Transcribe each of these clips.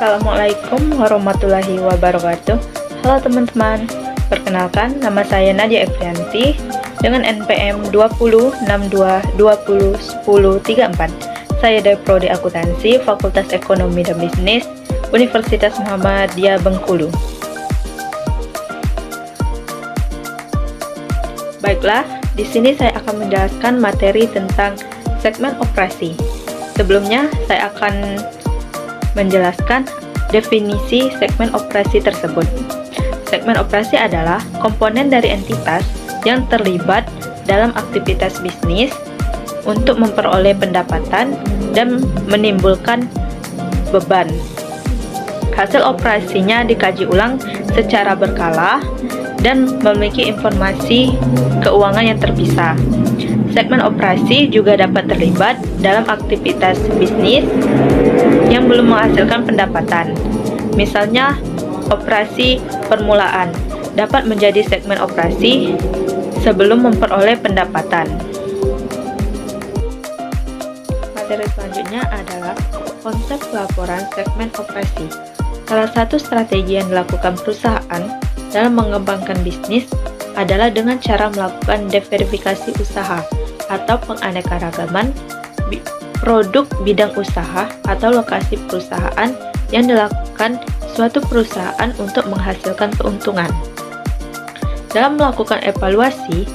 Assalamualaikum warahmatullahi wabarakatuh. Halo teman-teman, perkenalkan nama saya Nadia Efrianti dengan NPM 2062201034. Saya dari Prodi Akuntansi Fakultas Ekonomi dan Bisnis Universitas Muhammadiyah Bengkulu. Baiklah, di sini saya akan menjelaskan materi tentang segmen operasi. Sebelumnya, saya akan menjelaskan definisi segmen operasi tersebut. Segmen operasi adalah komponen dari entitas yang terlibat dalam aktivitas bisnis untuk memperoleh pendapatan dan menimbulkan beban. Hasil operasinya dikaji ulang secara berkala dan memiliki informasi keuangan yang terpisah. Segmen operasi juga dapat terlibat dalam aktivitas bisnis yang belum menghasilkan pendapatan. Misalnya, operasi permulaan dapat menjadi segmen operasi sebelum memperoleh pendapatan. Materi selanjutnya adalah konsep pelaporan segmen operasi. Salah satu strategi yang dilakukan perusahaan dalam mengembangkan bisnis adalah dengan cara melakukan deverifikasi usaha atau penganekaragaman produk bidang usaha atau lokasi perusahaan yang dilakukan suatu perusahaan untuk menghasilkan keuntungan. Dalam melakukan evaluasi,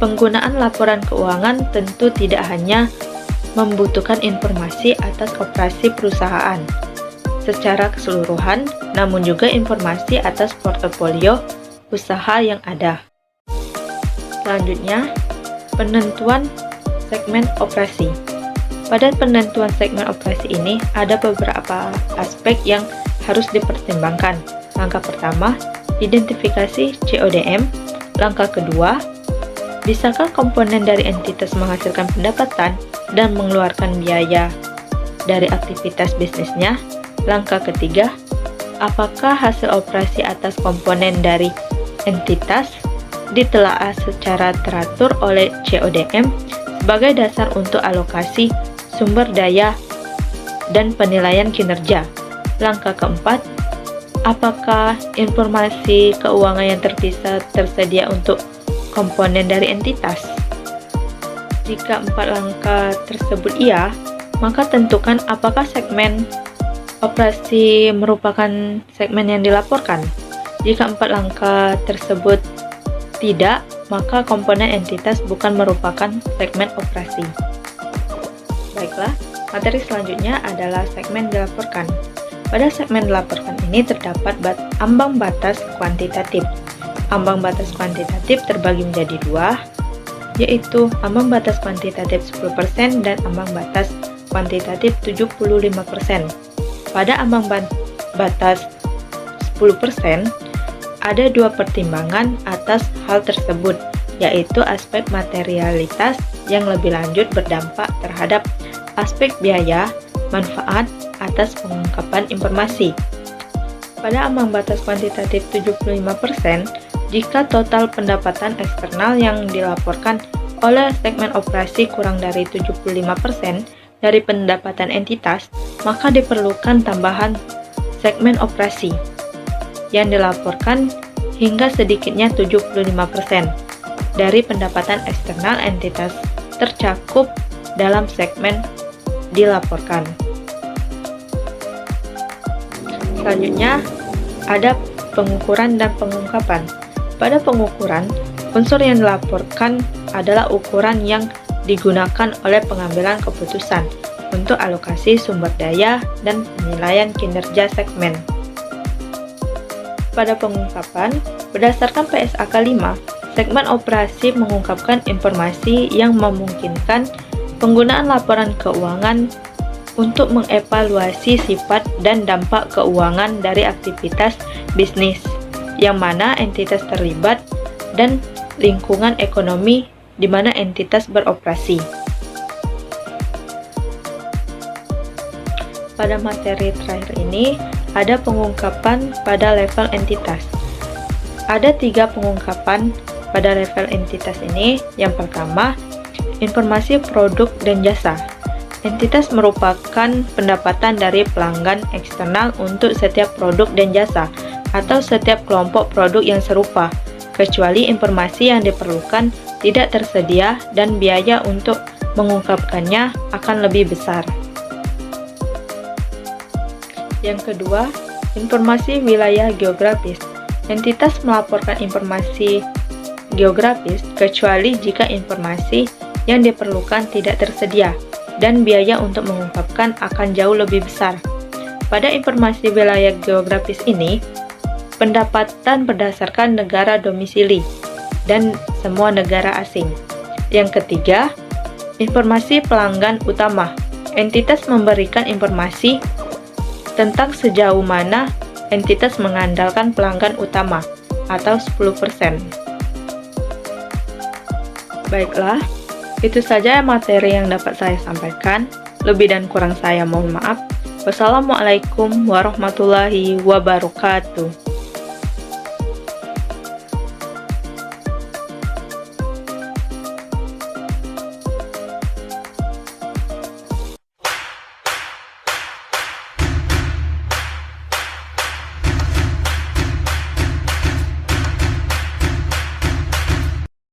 penggunaan laporan keuangan tentu tidak hanya membutuhkan informasi atas operasi perusahaan secara keseluruhan, namun juga informasi atas portofolio usaha yang ada. Selanjutnya, penentuan segmen operasi. Pada penentuan segmen operasi ini, ada beberapa aspek yang harus dipertimbangkan. Langkah pertama, identifikasi CODM. Langkah kedua, bisakah komponen dari entitas menghasilkan pendapatan dan mengeluarkan biaya dari aktivitas bisnisnya? Langkah ketiga, apakah hasil operasi atas komponen dari entitas ditelaah secara teratur oleh CODM sebagai dasar untuk alokasi sumber daya dan penilaian kinerja. Langkah keempat, apakah informasi keuangan yang terpisah tersedia untuk komponen dari entitas? Jika empat langkah tersebut iya, maka tentukan apakah segmen operasi merupakan segmen yang dilaporkan. Jika empat langkah tersebut tidak, maka komponen entitas bukan merupakan segmen operasi. Baiklah, materi selanjutnya adalah segmen dilaporkan. Pada segmen dilaporkan ini terdapat ambang batas kuantitatif. Ambang batas kuantitatif terbagi menjadi dua, yaitu ambang batas kuantitatif 10% dan ambang batas kuantitatif 75%. Pada ambang batas 10%, ada dua pertimbangan atas hal tersebut, yaitu aspek materialitas yang lebih lanjut berdampak terhadap aspek biaya, manfaat atas pengungkapan informasi. Pada ambang batas kuantitatif 75%, jika total pendapatan eksternal yang dilaporkan oleh segmen operasi kurang dari 75% dari pendapatan entitas, maka diperlukan tambahan segmen operasi yang dilaporkan hingga sedikitnya 75% dari pendapatan eksternal entitas tercakup dalam segmen dilaporkan. Selanjutnya, ada pengukuran dan pengungkapan. Pada pengukuran, unsur yang dilaporkan adalah ukuran yang digunakan oleh pengambilan keputusan untuk alokasi sumber daya dan penilaian kinerja segmen. Pada pengungkapan, berdasarkan PSAK 5, segmen operasi mengungkapkan informasi yang memungkinkan penggunaan laporan keuangan untuk mengevaluasi sifat dan dampak keuangan dari aktivitas bisnis, yang mana entitas terlibat, dan lingkungan ekonomi di mana entitas beroperasi. Pada materi terakhir ini, ada pengungkapan pada level entitas. Ada 3 pengungkapan pada level entitas ini. Yang pertama, informasi produk dan jasa. Entitas merupakan pendapatan dari pelanggan eksternal untuk setiap produk dan jasa, atau setiap kelompok produk yang serupa, kecuali informasi yang diperlukan tidak tersedia dan biaya untuk mengungkapkannya akan lebih besar. Yang kedua, informasi wilayah geografis. Entitas melaporkan informasi geografis kecuali jika informasi yang diperlukan tidak tersedia dan biaya untuk mengungkapkan akan jauh lebih besar. Pada informasi wilayah geografis ini, pendapatan berdasarkan negara domisili dan semua negara asing. Yang ketiga, informasi pelanggan utama. Entitas memberikan informasi tentang sejauh mana entitas mengandalkan pelanggan utama atau 10%. Baiklah, itu saja materi yang dapat saya sampaikan. Lebih dan kurang saya mohon maaf. Wassalamualaikum warahmatullahi wabarakatuh.